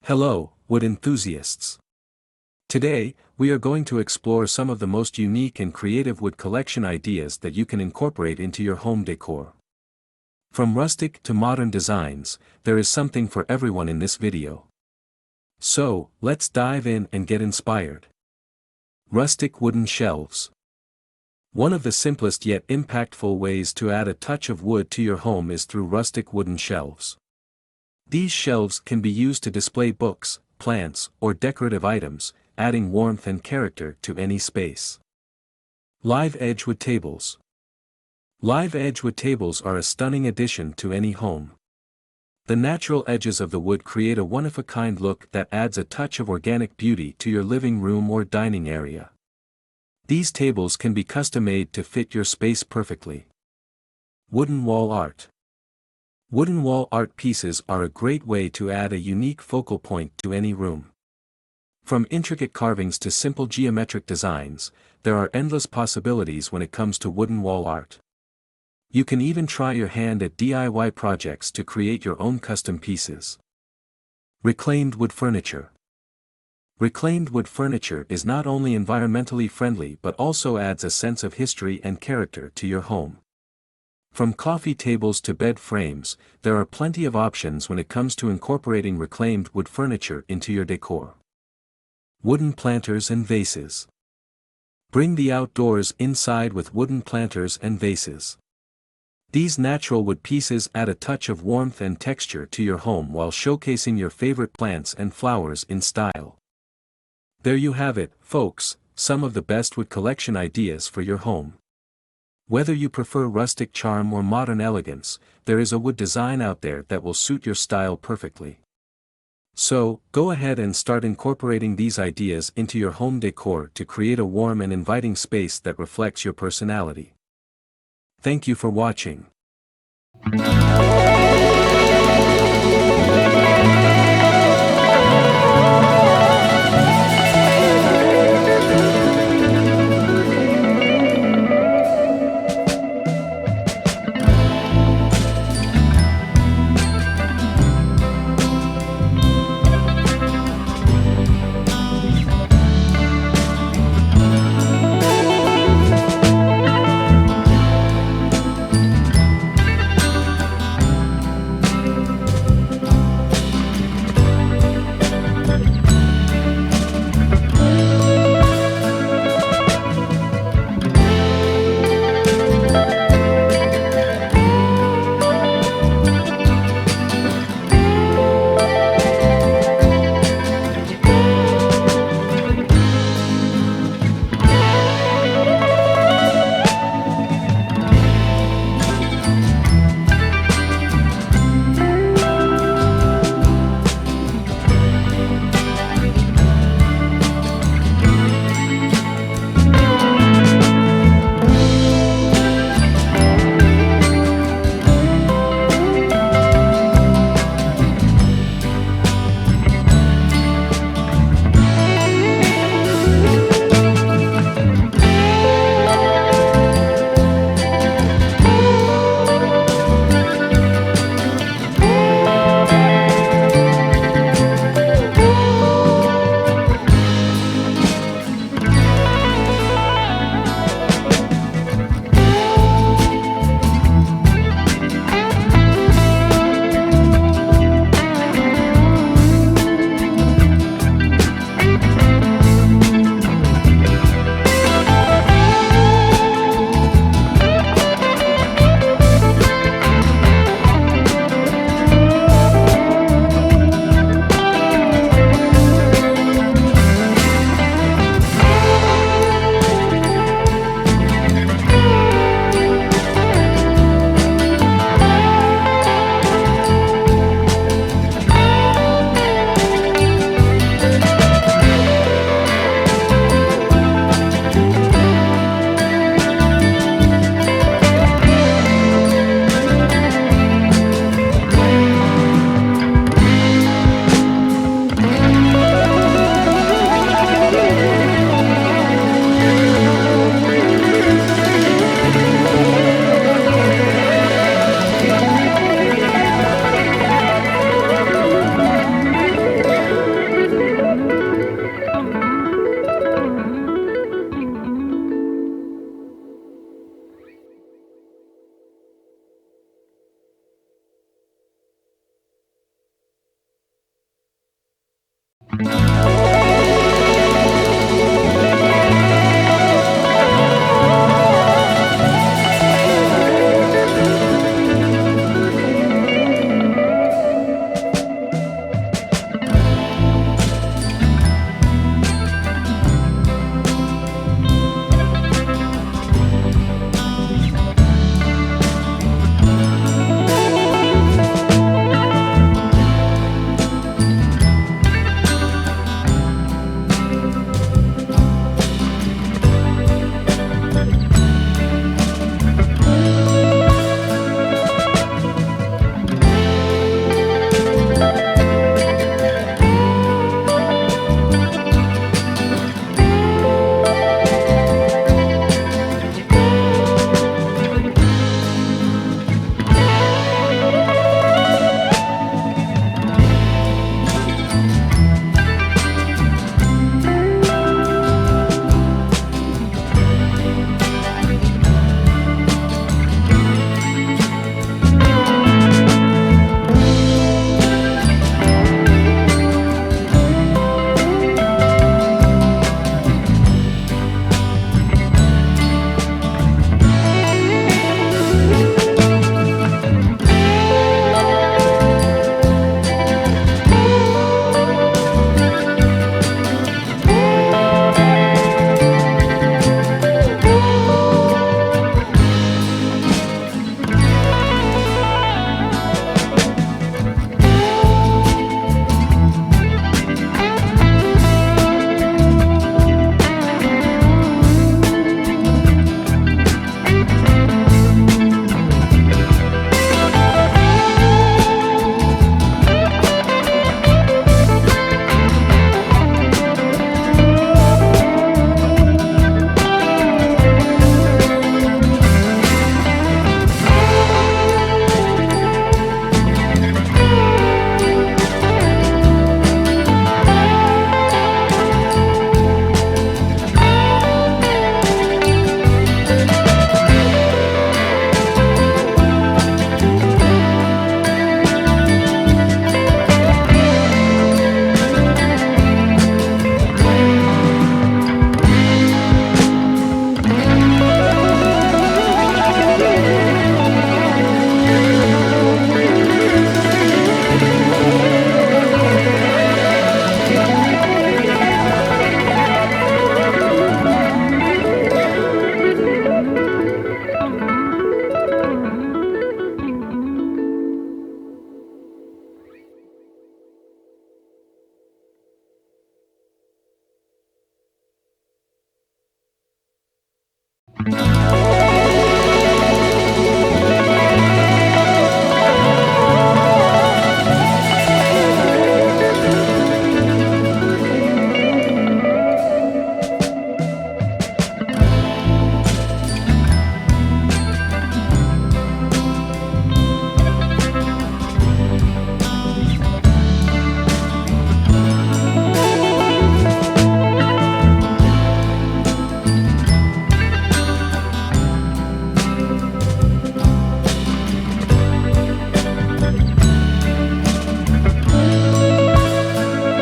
Hello, wood enthusiasts. Today, we are going to explore some of the most unique and creative wood collection ideas that you can incorporate into your home decor. From rustic to modern designs, there is something for everyone in this video. So, let's dive in and get inspired. Rustic wooden shelves. One of the simplest yet impactful ways to add a touch of wood to your home is through rustic wooden shelves. These shelves can be used to display books, plants, or decorative items, adding warmth and character to any space. Live edge wood tables. Live edge wood tables are a stunning addition to any home. The natural edges of the wood create a one-of-a-kind look that adds a touch of organic beauty to your living room or dining area. These tables can be custom-made to fit your space perfectly. Wooden wall art. Wooden wall art pieces are a great way to add a unique focal point to any room. From intricate carvings to simple geometric designs, there are endless possibilities when it comes to wooden wall art. You can even try your hand at DIY projects to create your own custom pieces. Reclaimed wood furniture. Reclaimed wood furniture is not only environmentally friendly but also adds a sense of history and character to your home. From coffee tables to bed frames, there are plenty of options when it comes to incorporating reclaimed wood furniture into your decor. Wooden planters and vases. Bring the outdoors inside with wooden planters and vases. These natural wood pieces add a touch of warmth and texture to your home while showcasing your favorite plants and flowers in style. There you have it, folks, some of the best wood collection ideas for your home. Whether you prefer rustic charm or modern elegance, there is a wood design out there that will suit your style perfectly. So, go ahead and start incorporating these ideas into your home decor to create a warm and inviting space that reflects your personality. Thank you for watching.